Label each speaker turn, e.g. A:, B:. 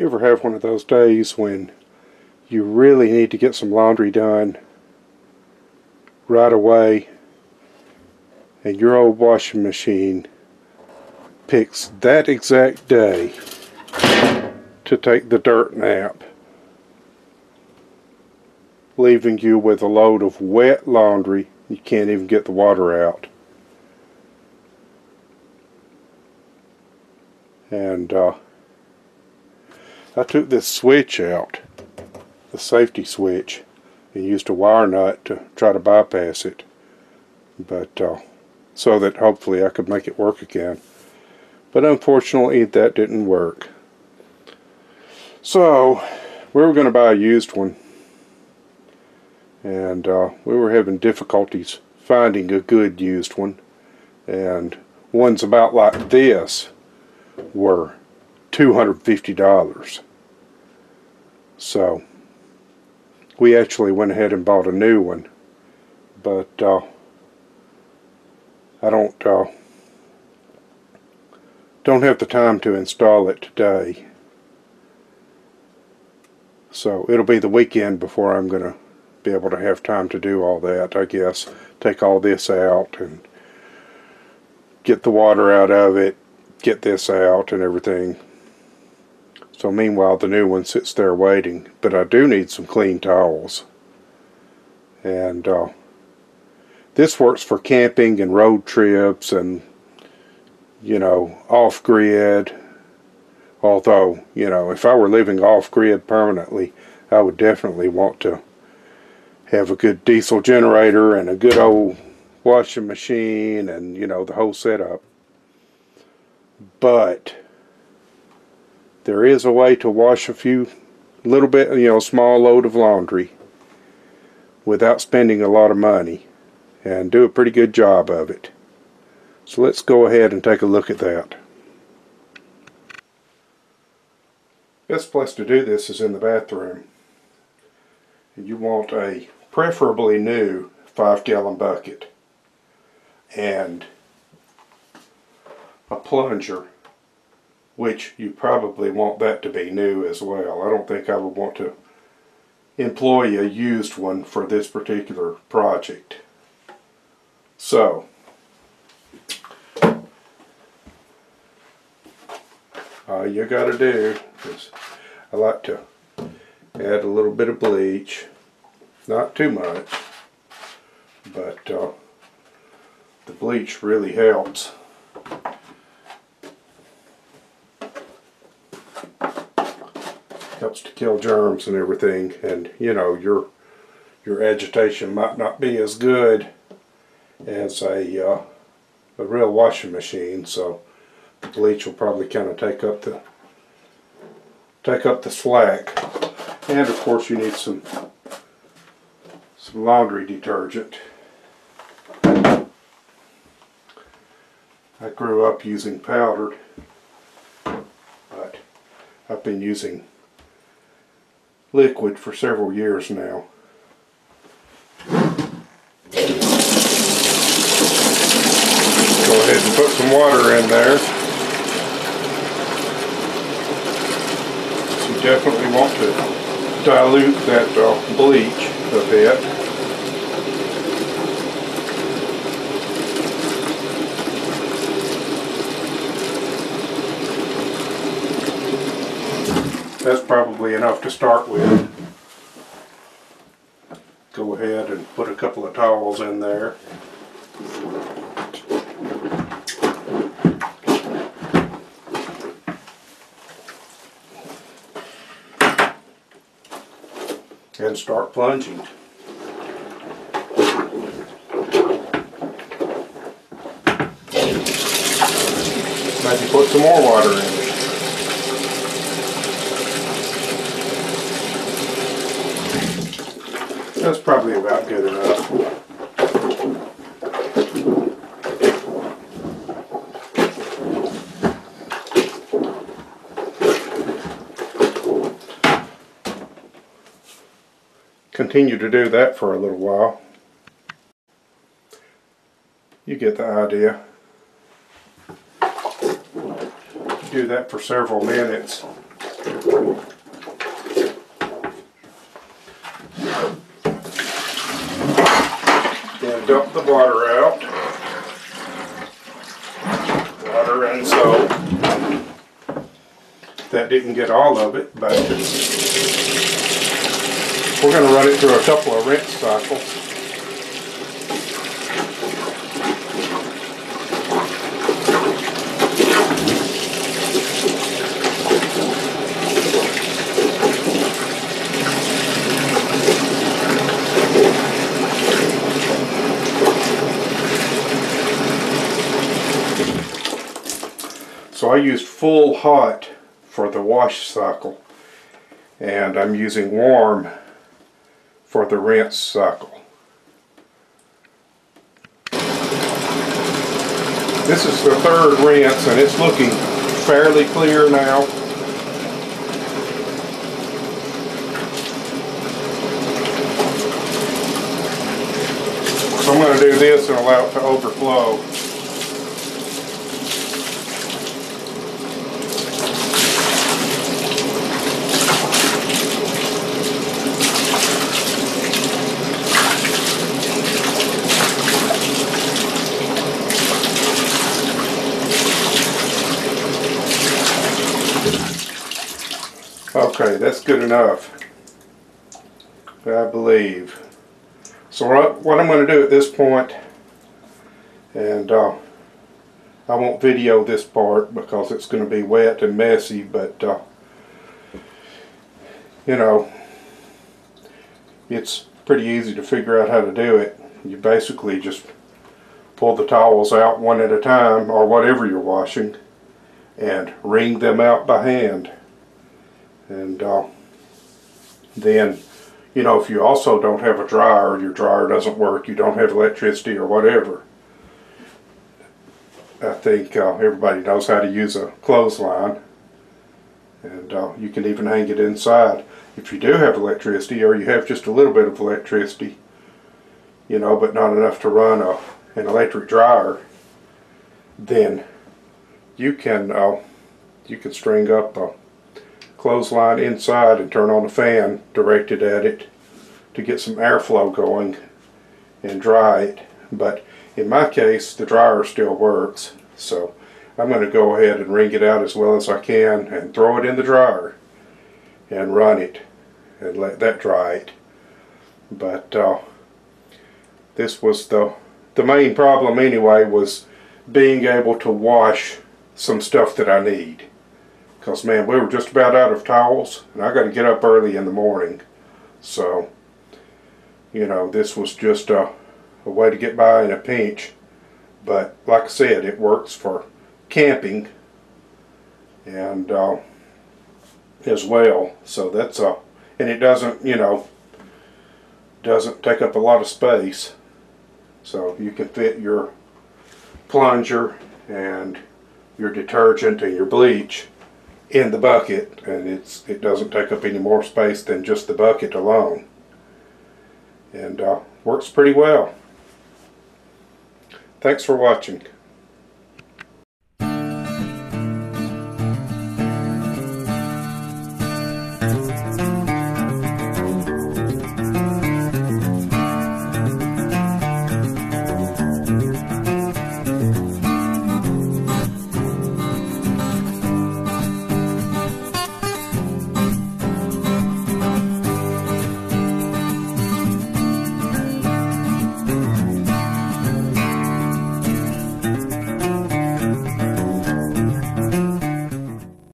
A: You ever have one of those days when you really need to get some laundry done right away, and your old washing machine picks that exact day to take the dirt nap, leaving you with a load of wet laundry? You can't even get the water out. And I took this switch out, the safety switch, and used a wire nut to try to bypass it, but so that hopefully I could make it work again. But unfortunately that didn't work. So we were going to buy a used one, and we were having difficulties finding a good used one, and ones about like this were $250. So we actually went ahead and bought a new one, but I don't have the time to install it today. So it'll be the weekend before I'm going to be able to have time to do all that, I guess. Take all this out and get the water out of it, get this out and everything. So meanwhile the new one sits there waiting. But I do need some clean towels. And this works for camping and road trips and, you know, off-grid. Although, you know, if I were living off-grid permanently, I would definitely want to have a good diesel generator and a good old washing machine and, you know, the whole setup. But there is a way to wash a little bit, you know, small load of laundry without spending a lot of money and do a pretty good job of it. So let's go ahead and take a look at that. Best place to do this is in the bathroom. You want a preferably new 5-gallon bucket and a plunger, which you probably want that to be new as well. I don't think I would want to employ a used one for this particular project. So all you got to do is, I like to add a little bit of bleach, not too much, but the bleach really helps. Helps to kill germs and everything, and you know, your agitation might not be as good as a real washing machine, so the bleach will probably kind of take up the slack. And of course you need some laundry detergent. I grew up using powdered, but I've been using liquid for several years now. Go ahead and put some water in there. You definitely want to dilute that bleach a bit. That's probably enough to start with. Go ahead and put a couple of towels in there. And start plunging. Maybe put some more water in it. That's probably about good enough. Continue to do that for a little while. You get the idea. Do that for several minutes. Then dump the water out. Water and soap. That didn't get all of it, but we're going to run it through a couple of rinse cycles. So I used full hot for the wash cycle, and I'm using warm for the rinse cycle. This is the third rinse and it's looking fairly clear now. So I'm going to do this and allow it to overflow. Okay, that's good enough, I believe. So what I'm going to do at this point, and I won't video this part because it's going to be wet and messy, but you know, it's pretty easy to figure out how to do it. You basically just pull the towels out one at a time, or whatever you're washing, and wring them out by hand. And then, you know, if you also don't have a dryer, your dryer doesn't work, you don't have electricity or whatever, I think everybody knows how to use a clothesline, and you can even hang it inside. If you do have electricity, or you have just a little bit of electricity, you know, but not enough to run an electric dryer, then you can string up a clothesline inside and turn on a fan directed at it to get some airflow going and dry it. But in my case, the dryer still works, so I'm going to go ahead and wring it out as well as I can and throw it in the dryer and run it and let that dry it. But this was the main problem anyway, was being able to wash some stuff that I need. Because, man, we were just about out of towels, and I got to get up early in the morning. So, you know, this was just a way to get by in a pinch. But, like I said, it works for camping and as well. So that's and it doesn't, you know, doesn't take up a lot of space. So you can fit your plunger and your detergent and your bleach in the bucket, and it doesn't take up any more space than just the bucket alone, and works pretty well. Thanks for watching.